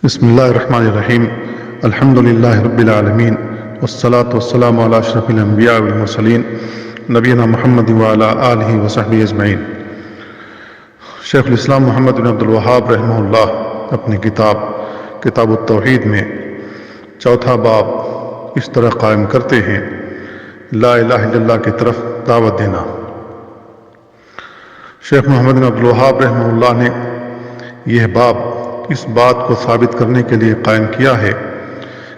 بسم اللہ الرحمن الرحیم الحمد للہ رب العالمین والصلاة والسلام علی اشرف الانبیاء والمرسلین نبینا محمد وعلی آلہ وصحبہ اجمعین۔ شیخ الاسلام محمد بن عبد الوہاب رحمہ اللہ اپنی کتاب التوحید میں چوتھا باب اس طرح قائم کرتے ہیں: لا الہ الا اللہ کی طرف دعوت دینا۔ شیخ محمد بن عبد الوہاب رحمہ اللہ نے یہ باب اس بات کو ثابت کرنے کے لیے قائم کیا ہے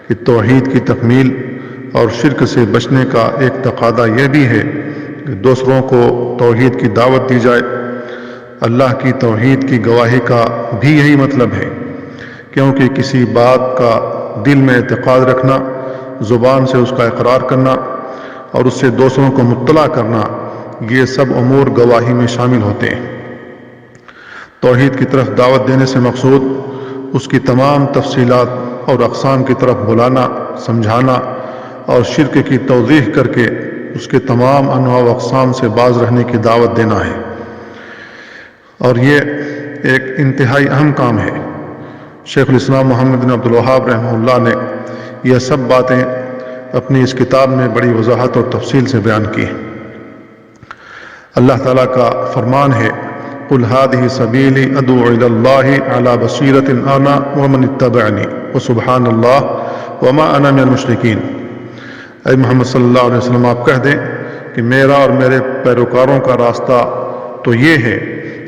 کہ توحید کی تکمیل اور شرک سے بچنے کا ایک تقاضا یہ بھی ہے کہ دوسروں کو توحید کی دعوت دی جائے۔ اللہ کی توحید کی گواہی کا بھی یہی مطلب ہے، کیونکہ کسی بات کا دل میں اعتقاد رکھنا، زبان سے اس کا اقرار کرنا اور اس سے دوسروں کو مطلع کرنا، یہ سب امور گواہی میں شامل ہوتے ہیں۔ توحید کی طرف دعوت دینے سے مقصود اس کی تمام تفصیلات اور اقسام کی طرف بلانا، سمجھانا اور شرک کی توضیح کر کے اس کے تمام انواع و اقسام سے باز رہنے کی دعوت دینا ہے، اور یہ ایک انتہائی اہم کام ہے۔ شیخ الاسلام محمد بن عبد الوہاب رحمہ اللہ نے یہ سب باتیں اپنی اس کتاب میں بڑی وضاحت اور تفصیل سے بیان کی ہیں۔ اللہ تعالیٰ کا فرمان ہے: قل هذه سبیلی ادعو الی اللہ علی بصیرۃ انا ومن اتبعنی وسبحان اللہ وما انا من المشرکین۔ اے محمد صلی اللہ علیہ وسلم، آپ کہہ دیں کہ میرا اور میرے پیروکاروں کا راستہ تو یہ ہے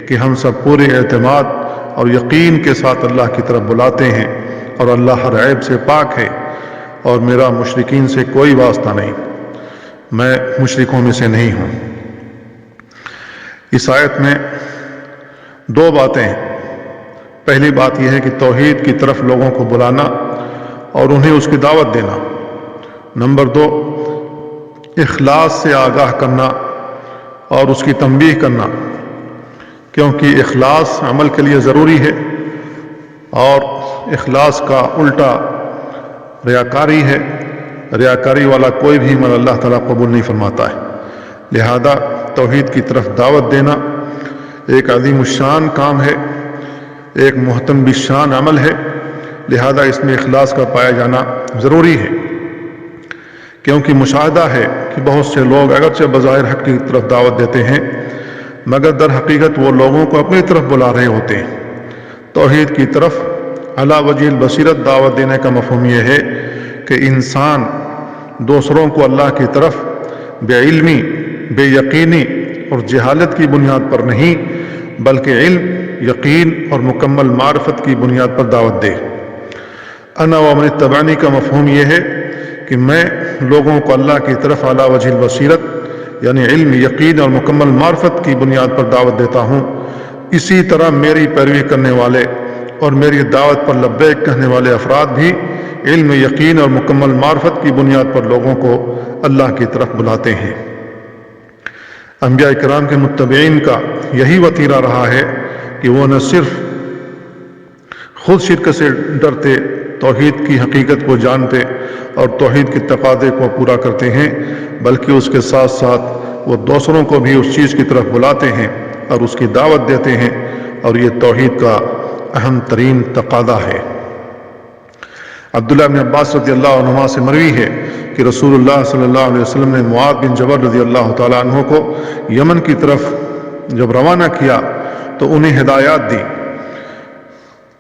کہ ہم سب پورے اعتماد اور یقین کے ساتھ اللہ کی طرف بلاتے ہیں، اور اللہ ہر عیب سے پاک ہے، اور میرا مشرکین سے کوئی واسطہ نہیں، میں مشرکوں میں سے نہیں ہوں۔ اس آیت میں دو باتیں ہیں۔ پہلی بات یہ ہے کہ توحید کی طرف لوگوں کو بلانا اور انہیں اس کی دعوت دینا۔ نمبر دو، اخلاص سے آگاہ کرنا اور اس کی تنبیہ کرنا، کیونکہ اخلاص عمل کے لیے ضروری ہے، اور اخلاص کا الٹا ریاکاری ہے۔ ریاکاری والا کوئی بھی عمل اللہ تعالیٰ قبول نہیں فرماتا ہے۔ لہذا توحید کی طرف دعوت دینا ایک عظیم الشان کام ہے، ایک محتم بالشان عمل ہے، لہذا اس میں اخلاص کا پایا جانا ضروری ہے، کیونکہ مشاہدہ ہے کہ بہت سے لوگ اگرچہ بظاہر حق کی طرف دعوت دیتے ہیں، مگر در حقیقت وہ لوگوں کو اپنی طرف بلا رہے ہوتے ہیں۔ توحید کی طرف علی وجہ البصیرت دعوت دینے کا مفہوم یہ ہے کہ انسان دوسروں کو اللہ کی طرف بے علمی، بے یقینی اور جہالت کی بنیاد پر نہیں، بلکہ علم، یقین اور مکمل معرفت کی بنیاد پر دعوت دے۔ انا ومن اتبعنی کا مفہوم یہ ہے کہ میں لوگوں کو اللہ کی طرف علی وجہ البصیرت یعنی علم، یقین اور مکمل معرفت کی بنیاد پر دعوت دیتا ہوں۔ اسی طرح میری پیروی کرنے والے اور میری دعوت پر لبیک کہنے والے افراد بھی علم، یقین اور مکمل معرفت کی بنیاد پر لوگوں کو اللہ کی طرف بلاتے ہیں۔ انبیاء کرام کے متبعین کا یہی وتیرہ رہا ہے کہ وہ نہ صرف خود شرک سے ڈرتے، توحید کی حقیقت کو جانتے اور توحید کے تقاضے کو پورا کرتے ہیں، بلکہ اس کے ساتھ ساتھ وہ دوسروں کو بھی اس چیز کی طرف بلاتے ہیں اور اس کی دعوت دیتے ہیں، اور یہ توحید کا اہم ترین تقاضا ہے۔ عبداللہ بن عباس رضی اللہ عنہما سے مروی ہے کہ رسول اللہ صلی اللہ علیہ وسلم نے معاذ بن جبل رضی اللہ تعالیٰ عنہ کو یمن کی طرف جب روانہ کیا تو انہیں ہدایات دی۔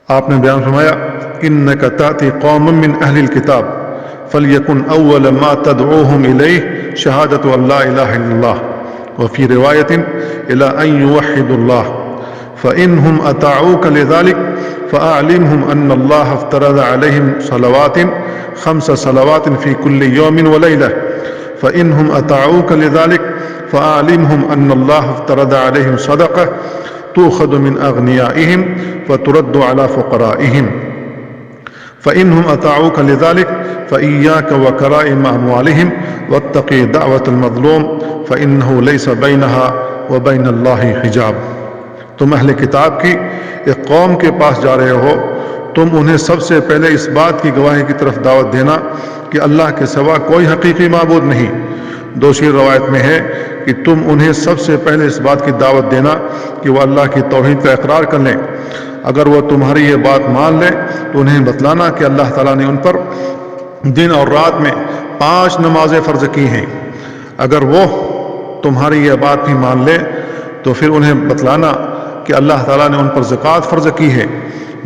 آپ نے بیان فرمایا: انک تأتی قوما من اہل الکتاب فلیکن اول ما تدعوہم الیہ شہادۃ ان لا الہ الا اللہ وفی روایت الی ان یوحدوا اللہ فإنہم اطاعوک لذلک فأعلمهم أن الله افترض عليهم صلوات 5 صلوات في كل يوم وليلة فإنهم أطاعوك لذلك فأعلمهم أن الله افترض عليهم صدقة تؤخذ من أغنيائهم فترد على فقرائهم فإنهم أطاعوك لذلك فإياك وكرائم أموالهم واتقي دعوة المظلوم فإنه ليس بينها وبين الله حجاب۔ تم اہل کتاب کی ایک قوم کے پاس جا رہے ہو، تم انہیں سب سے پہلے اس بات کی گواہی کی طرف دعوت دینا کہ اللہ کے سوا کوئی حقیقی معبود نہیں۔ دوسری روایت میں ہے کہ تم انہیں سب سے پہلے اس بات کی دعوت دینا کہ وہ اللہ کی توحید کا اقرار کر لیں اگر وہ تمہاری یہ بات مان لے تو انہیں بتلانا کہ اللہ تعالیٰ نے ان پر دن اور رات میں 5 نمازیں فرض کی ہیں۔ اگر وہ تمہاری یہ بات بھی مان لے تو پھر انہیں بتلانا کہ اللہ تعالیٰ نے ان پر زکوٰۃ فرض کی ہے،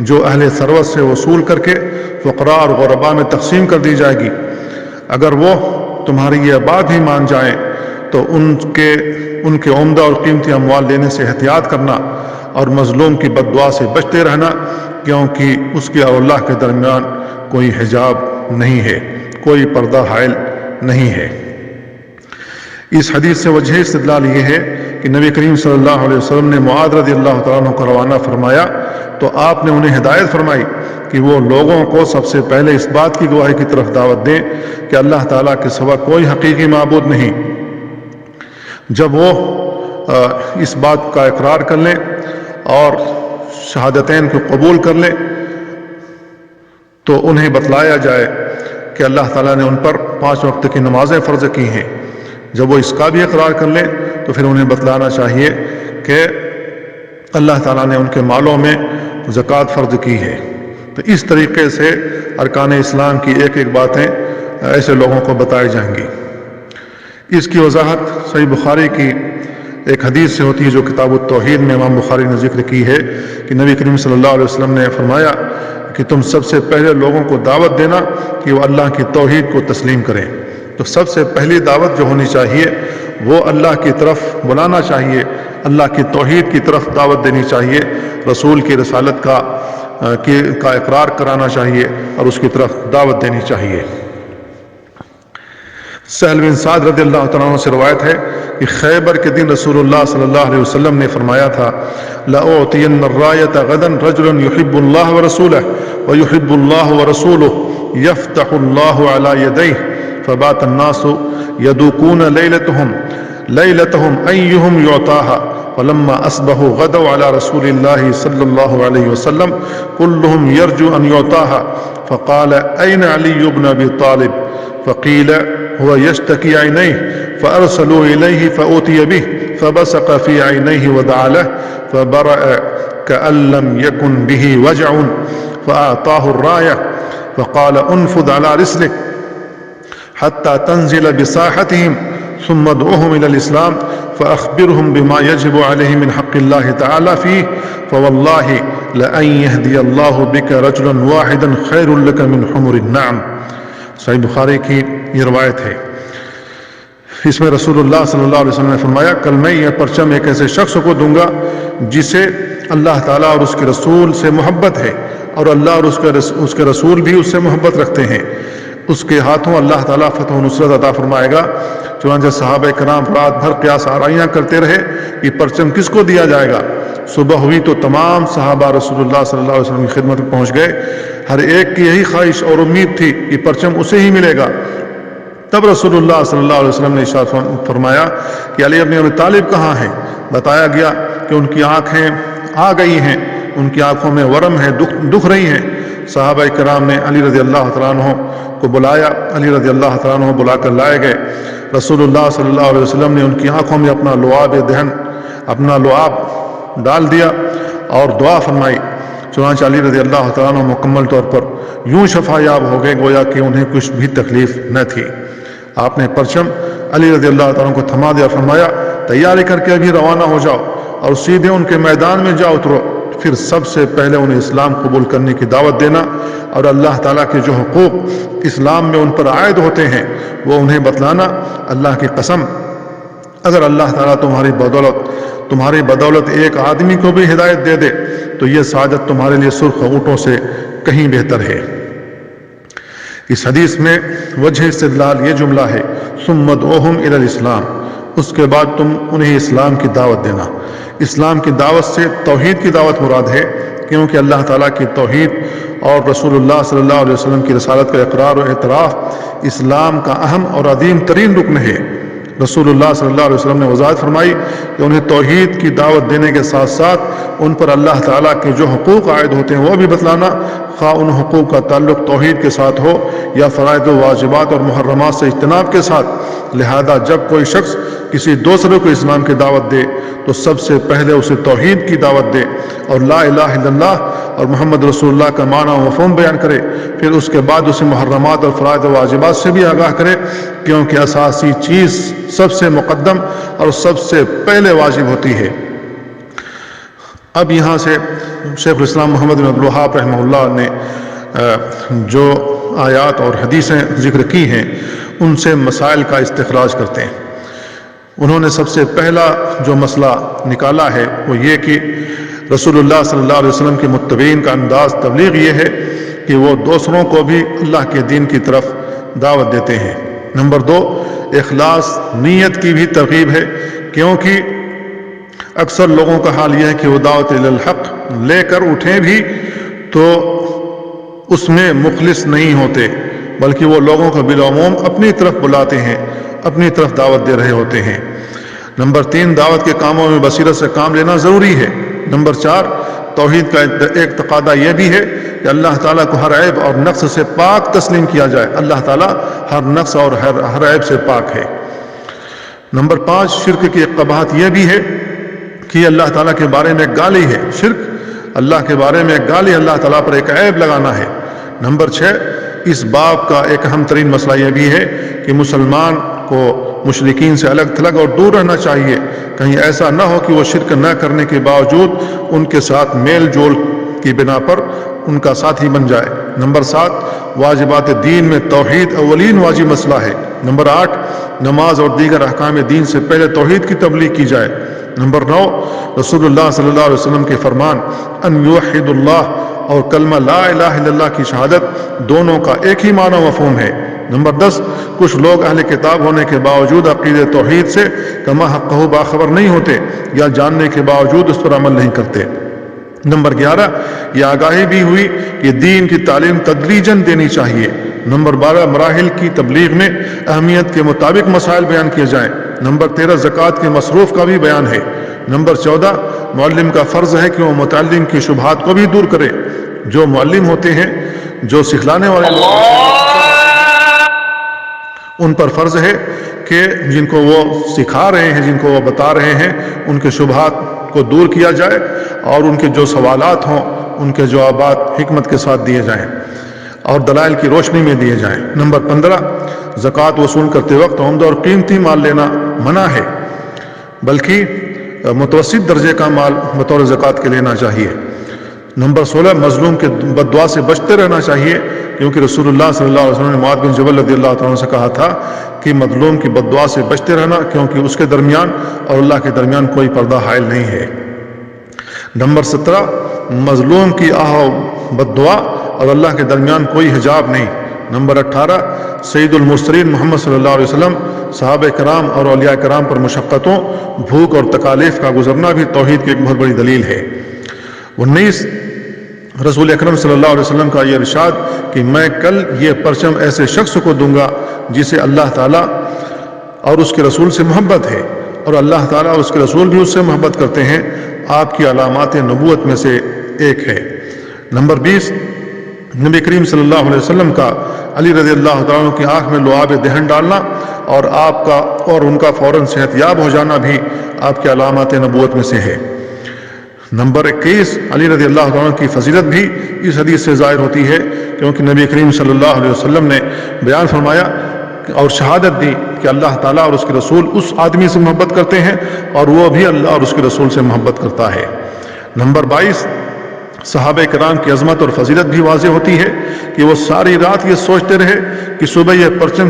جو اہل ثروت سے وصول کر کے فقراء اور غرباء میں تقسیم کر دی جائے گی۔ اگر وہ تمہاری یہ بات بھی مان جائیں تو ان کے عمدہ اور قیمتی اموال لینے سے احتیاط کرنا اور مظلوم کی بد دعا سے بچتے رہنا، کیونکہ اس کے اور اللہ کے درمیان کوئی حجاب نہیں ہے، کوئی پردہ حائل نہیں ہے۔ اس حدیث سے وجہ استدلال یہ ہے کہ نبی کریم صلی اللہ علیہ وسلم نے معاذ رضی اللہ تعالیٰ عنہ کو روانہ فرمایا تو آپ نے انہیں ہدایت فرمائی کہ وہ لوگوں کو سب سے پہلے اس بات کی گواہی کی طرف دعوت دیں کہ اللہ تعالیٰ کے سوا کوئی حقیقی معبود نہیں۔ جب وہ اس بات کا اقرار کر لیں اور شہادتین کو قبول کر لیں تو انہیں بتلایا جائے کہ اللہ تعالیٰ نے ان پر 5 وقت کی نمازیں فرض کی ہیں۔ جب وہ اس کا بھی اقرار کر لیں تو پھر انہیں بتلانا چاہیے کہ اللہ تعالیٰ نے ان کے مالوں میں زکوٰۃ فرض کی ہے۔ تو اس طریقے سے ارکان اسلام کی ایک ایک باتیں ایسے لوگوں کو بتائی جائیں گی۔ اس کی وضاحت صحیح بخاری کی ایک حدیث سے ہوتی ہے جو کتاب التوحید میں امام بخاری نے ذکر کی ہے کہ نبی کریم صلی اللہ علیہ وسلم نے فرمایا کہ تم سب سے پہلے لوگوں کو دعوت دینا کہ وہ اللہ کی توحید کو تسلیم کریں۔ تو سب سے پہلی دعوت جو ہونی چاہیے وہ اللہ کی طرف بلانا چاہیے، اللہ کی توحید کی طرف دعوت دینی چاہیے، رسول کی رسالت کا اقرار کرانا چاہیے اور اس کی طرف دعوت دینی چاہیے۔ سہل بن سعد رضی اللہ تعالیٰ عنہ سے روایت ہے کہ خیبر کے دن رسول اللہ صلی اللہ علیہ وسلم نے فرمایا تھا لَأُعْطِيَنَّ الرَّایَةَ غَدًا رَجُلٌ يُحِبُّ اللَّهَ وَرَسُولَهُ وَيُحِبُّ اللَّهُ وَرَسُولُهُ يَفْتَحُ اللَّهُ عَلَى يَدَيْهِ فبات الناس يدوكون ليلتهم أيهم يعطاها فلما أصبحوا غدوا على رسول الله صلى الله عليه وسلم كلهم يرجو أن يعطاها فقال أين علي بن أبي طالب فقيل هو يشتكي عينيه فأرسلوا إليه فأوتي به فبصق في عينيه ودعا له فبرأ كأن لم يكن به وجع فأعطاه الراية فقال انفذ على رسلك حتى تنزل بساحتهم ثم ادعوهم إلى الإسلام فأخبرهم بما يجب عليه من حق الله تعالى فيه فوالله لأن يهدي الله بك رجلا واحدا خير لك من حمر النعم۔ صحیح بخاری کی یہ روایت ہے۔ اس میں رسول اللہ صلی اللہ علیہ وسلم نے فرمایا کل میں یہ پرچم ایک ایسے شخص کو دوں گا جسے اللہ تعالیٰ اور اس کے رسول سے محبت ہے اور اللہ اور اس کے رسول بھی اس سے محبت رکھتے ہیں۔ اس کے ہاتھوں اللہ تعالیٰ فتح و نصرت عطا فرمائے گا۔ چنانچہ صحابہ کرام رات بھر قیاس آرائیاں کرتے رہے کہ پرچم کس کو دیا جائے گا۔ صبح ہوئی تو تمام صحابہ رسول اللہ صلی اللہ علیہ وسلم کی خدمت میں پہنچ گئے۔ ہر ایک کی یہی خواہش اور امید تھی کہ پرچم اسے ہی ملے گا۔ تب رسول اللہ صلی اللہ علیہ وسلم نے ارشاد فرمایا کہ علی بن ابی طالب کہاں ہیں؟ بتایا گیا کہ ان کی آنکھیں آ گئی ہیں، ان کی آنکھوں میں ورم ہے، دکھ رہی ہیں۔ صحابہ کرام نے علی رضی اللہ تعالیٰ عنہ کو بلایا، علی رضی اللہ تعالیٰ عنہ بلا کر لائے گئے۔ رسول اللہ صلی اللہ علیہ وسلم نے ان کی آنکھوں میں اپنا لعاب ڈال دیا اور دعا فرمائی۔ چنانچہ علی رضی اللہ تعالیٰ عنہ مکمل طور پر یوں شفا یاب ہو گئے گویا کہ انہیں کچھ بھی تکلیف نہ تھی۔ آپ نے پرچم علی رضی اللہ تعالیٰ عنہ کو تھما دیا، فرمایا تیاری کر کے ابھی روانہ ہو جاؤ اور سیدھے ان کے میدان میں جا اترو۔ پھر سب سے پہلے انہیں اسلام قبول کرنے کی دعوت دینا اور اللہ تعالیٰ کے جو حقوق اسلام میں ان پر عائد ہوتے ہیں وہ انہیں بتلانا۔ اللہ کی قسم اگر اللہ تعالیٰ تمہاری بدولت ایک آدمی کو بھی ہدایت دے دے تو یہ سعادت تمہارے لیے سرخ اونٹوں سے کہیں بہتر ہے۔ اس حدیث میں وجہ استدلال یہ جملہ ہے ثم ادعوہم الی الاسلام، اس کے بعد تم انہیں اسلام کی دعوت دینا۔ اسلام کی دعوت سے توحید کی دعوت مراد ہے، کیونکہ اللہ تعالیٰ کی توحید اور رسول اللہ صلی اللہ علیہ وسلم کی رسالت کا اقرار و اعتراف اسلام کا اہم اور عظیم ترین رکن ہے۔ رسول اللہ صلی اللہ علیہ وسلم نے وضاحت فرمائی کہ انہیں توحید کی دعوت دینے کے ساتھ ساتھ ان پر اللہ تعالیٰ کے جو حقوق عائد ہوتے ہیں وہ بھی بتلانا، خواہ ان حقوق کا تعلق توحید کے ساتھ ہو یا فرائض و واجبات اور محرمات سے اجتناب کے ساتھ۔ لہذا جب کوئی شخص کسی دوسرے کو اسلام کی دعوت دے تو سب سے پہلے اسے توحید کی دعوت دے اور لا الہ الا اللہ اور محمد رسول اللہ کا معنی و مفہوم بیان کرے، پھر اس کے بعد اسے محرمات اور فرائض و واجبات سے بھی آگاہ کرے، کیونکہ اساسی چیز سب سے مقدم اور سب سے پہلے واجب ہوتی ہے۔ اب یہاں سے شیخ الاسلام محمد بن عبد الوہاب رحمہ اللہ نے جو آیات اور حدیثیں ذکر کی ہیں ان سے مسائل کا استخراج کرتے ہیں۔ انہوں نے سب سے پہلا جو مسئلہ نکالا ہے وہ یہ کہ رسول اللہ صلی اللہ علیہ وسلم کے متبعین کا انداز تبلیغ یہ ہے کہ وہ دوسروں کو بھی اللہ کے دین کی طرف دعوت دیتے ہیں۔ نمبر 2، اخلاص نیت کی بھی ترغیب ہے، کیونکہ اکثر لوگوں کا حال یہ ہے کہ وہ دعوت الحق لے کر اٹھیں بھی تو اس میں مخلص نہیں ہوتے، بلکہ وہ لوگوں کو بالعموم اپنی طرف بلاتے ہیں، اپنی طرف دعوت دے رہے ہوتے ہیں۔ نمبر 3، دعوت کے کاموں میں بصیرت سے کام لینا ضروری ہے۔ نمبر 4، توحید کا ایک تقاضا یہ بھی ہے کہ اللہ تعالیٰ کو ہر عیب اور نقص سے پاک تسلیم کیا جائے۔ اللہ تعالیٰ ہر نقص اور ہر عیب سے پاک ہے۔ نمبر 5، شرک کی ایک قباحت یہ بھی ہے کہ اللہ تعالیٰ کے بارے میں گالی ہے۔ شرک اللہ کے بارے میں گالی، اللہ تعالیٰ پر ایک عیب لگانا ہے۔ نمبر 6، اس باب کا ایک اہم ترین مسئلہ یہ بھی ہے کہ مسلمان کو مشرکین سے الگ تھلگ اور دور رہنا چاہیے، کہیں ایسا نہ ہو کہ وہ شرک نہ کرنے کے باوجود ان کے ساتھ میل جول کی بنا پر ان کا ساتھی بن جائے۔ نمبر 7، واجبات دین میں توحید اولین واجب مسئلہ ہے۔ نمبر 8، نماز اور دیگر احکام دین سے پہلے توحید کی تبلیغ کی جائے۔ نمبر 9، رسول اللہ صلی اللہ علیہ وسلم کے فرمان ان یوحد اللہ اور کلمہ لا الہ الا اللہ کی شہادت دونوں کا ایک ہی معنی و مفہوم ہے۔ نمبر 10، کچھ لوگ اہل کتاب ہونے کے باوجود عقیدہ توحید سے کما حقہ باخبر نہیں ہوتے یا جاننے کے باوجود اس پر عمل نہیں کرتے۔ نمبر 11، یہ آگاہی بھی ہوئی کہ دین کی تعلیم تدریجاً دینی چاہیے۔ نمبر 12، مراحل کی تبلیغ میں اہمیت کے مطابق مسائل بیان کیے جائیں۔ نمبر 13، زکوٰۃ کے مصروف کا بھی بیان ہے۔ نمبر 14، معلم کا فرض ہے کہ وہ متعلم کی شبہات کو بھی دور کرے۔ جو معلم ہوتے ہیں، جو سکھلانے والے ان پر فرض ہے کہ جن کو وہ سکھا رہے ہیں، جن کو وہ بتا رہے ہیں، ان کے شبہات کو دور کیا جائے اور ان کے جو سوالات ہوں ان کے جوابات حکمت کے ساتھ دیے جائیں اور دلائل کی روشنی میں دیے جائیں۔ نمبر 15، زکوٰۃ وصول کرتے وقت عمدہ اور قیمتی مال لینا منع ہے، بلکہ متوسط درجے کا مال بطور زکوٰۃ کے لینا چاہیے۔ نمبر 16، مظلوم کے بد دعا سے بچتے رہنا چاہیے، کیونکہ رسول اللہ صلی اللہ علیہ وسلم نے معاذ بن جبل رضی اللہ تعالیٰ عنہ سے کہا تھا کہ مظلوم کی بد دعا سے بچتے رہنا، کیونکہ اس کے درمیان اور اللہ کے درمیان کوئی پردہ حائل نہیں ہے۔ نمبر 17، مظلوم کی آہ و بد دعا اور اللہ کے درمیان کوئی حجاب نہیں۔ نمبر 18، سید المرسلین محمد صلی اللہ علیہ وسلم، صحابہ کرام اور اولیاء کرام پر مشقتوں، بھوک اور تکالیف کا گزرنا بھی توحید کی ایک بہت بڑی دلیل ہے۔ 19، رسول اکرم صلی اللہ علیہ وسلم کا یہ ارشاد کہ میں کل یہ پرچم ایسے شخص کو دوں گا جسے اللہ تعالیٰ اور اس کے رسول سے محبت ہے اور اللہ تعالیٰ اور اس کے رسول بھی اس سے محبت کرتے ہیں، آپ کی علامات نبوت میں سے ایک ہے۔ نمبر 20، نبی کریم صلی اللہ علیہ وسلم کا علی رضی اللہ تعالیٰ عنہ کی آنکھ میں لعاب دہن ڈالنا اور آپ کا اور ان کا فوراً صحت یاب ہو جانا بھی آپ کی علامات نبوت میں سے ہے۔ نمبر 21، علی رضی اللہ عنہ کی فضیلت بھی اس حدیث سے ظاہر ہوتی ہے، کیونکہ نبی کریم صلی اللہ علیہ وسلم نے بیان فرمایا اور شہادت دی کہ اللہ تعالیٰ اور اس کے رسول اس آدمی سے محبت کرتے ہیں اور وہ بھی اللہ اور اس کے رسول سے محبت کرتا ہے۔ نمبر 22، صحابہ کرام کی عظمت اور فضیلت بھی واضح ہوتی ہے کہ وہ ساری رات یہ سوچتے رہے کہ صبح یہ پرچم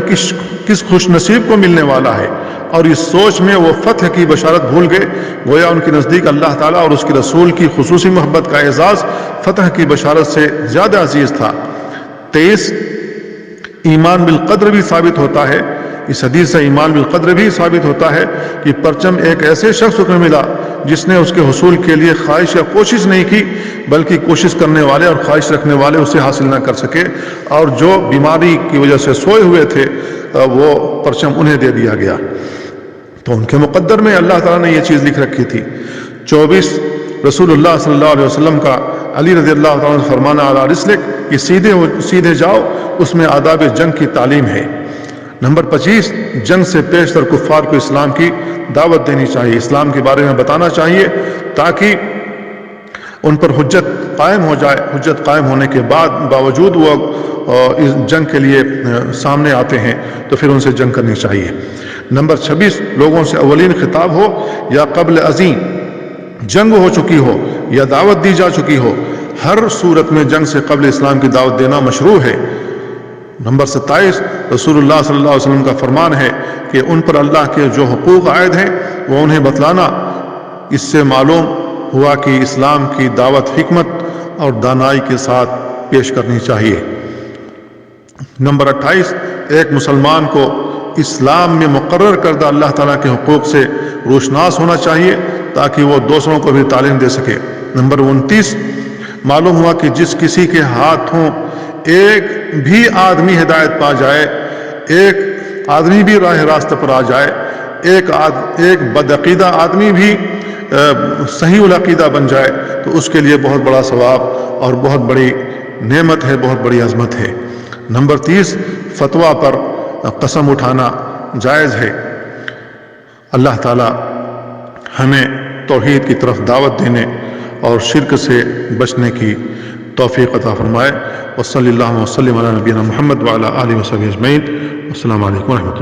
کس خوش نصیب کو ملنے والا ہے، اور اس سوچ میں وہ فتح کی بشارت بھول گئے، گویا ان کے نزدیک اللہ تعالیٰ اور اس کے رسول کی خصوصی محبت کا اعزاز فتح کی بشارت سے زیادہ عزیز تھا۔ 23، ایمان بالقدر بھی ثابت ہوتا ہے، اس حدیث سے ایمان بالقدر بھی ثابت ہوتا ہے کہ پرچم ایک ایسے شخص کو ملا جس نے اس کے حصول کے لیے خواہش یا کوشش نہیں کی، بلکہ کوشش کرنے والے اور خواہش رکھنے والے اسے حاصل نہ کر سکے، اور جو بیماری کی وجہ سے سوئے ہوئے تھے وہ پرچم انہیں دے دیا گیا، تو ان کے مقدر میں اللہ تعالیٰ نے یہ چیز لکھ رکھی تھی۔ 24، رسول اللہ صلی اللہ علیہ وسلم کا علی رضی اللہ تعالیٰ عنہ فرمانا علی رسلک کہ سیدھے جاؤ، اس میں آداب جنگ کی تعلیم ہے۔ نمبر 25، جنگ سے پیشتر کفار کو اسلام کی دعوت دینی چاہیے، اسلام کے بارے میں بتانا چاہیے تاکہ ان پر حجت قائم ہو جائے۔ حجت قائم ہونے کے باوجود وہ اس جنگ کے لیے سامنے آتے ہیں تو پھر ان سے جنگ کرنی چاہیے۔ نمبر 26، لوگوں سے اولین خطاب ہو یا قبل ازیں جنگ ہو چکی ہو یا دعوت دی جا چکی ہو، ہر صورت میں جنگ سے قبل اسلام کی دعوت دینا مشروع ہے۔ نمبر 27، رسول اللہ صلی اللہ علیہ وسلم کا فرمان ہے کہ ان پر اللہ کے جو حقوق عائد ہیں وہ انہیں بتلانا۔ اس سے معلوم ہوا کہ اسلام کی دعوت حکمت اور دانائی کے ساتھ پیش کرنی چاہیے۔ نمبر 28، ایک مسلمان کو اسلام میں مقرر کردہ اللہ تعالیٰ کے حقوق سے روشناس ہونا چاہیے تاکہ وہ دوسروں کو بھی تعلیم دے سکے۔ نمبر 29، معلوم ہوا کہ جس کسی کے ہاتھوں ایک بھی آدمی ہدایت پا جائے، ایک آدمی بھی راہ راست پر آ جائے، ایک بدعقیدہ آدمی بھی صحیح العقیدہ بن جائے تو اس کے لیے بہت بڑا ثواب اور بہت بڑی نعمت ہے، بہت بڑی عظمت ہے۔ نمبر 30، فتویٰ پر قسم اٹھانا جائز ہے۔ اللہ تعالی ہمیں توحید کی طرف دعوت دینے اور شرک سے بچنے کی توفیق عطا فرمائے۔ وصلی اللہ وسلم علی نبینا محمد وعلی آلہ وصحبہ اجمعین۔ السلام علیکم ورحمۃ اللہ۔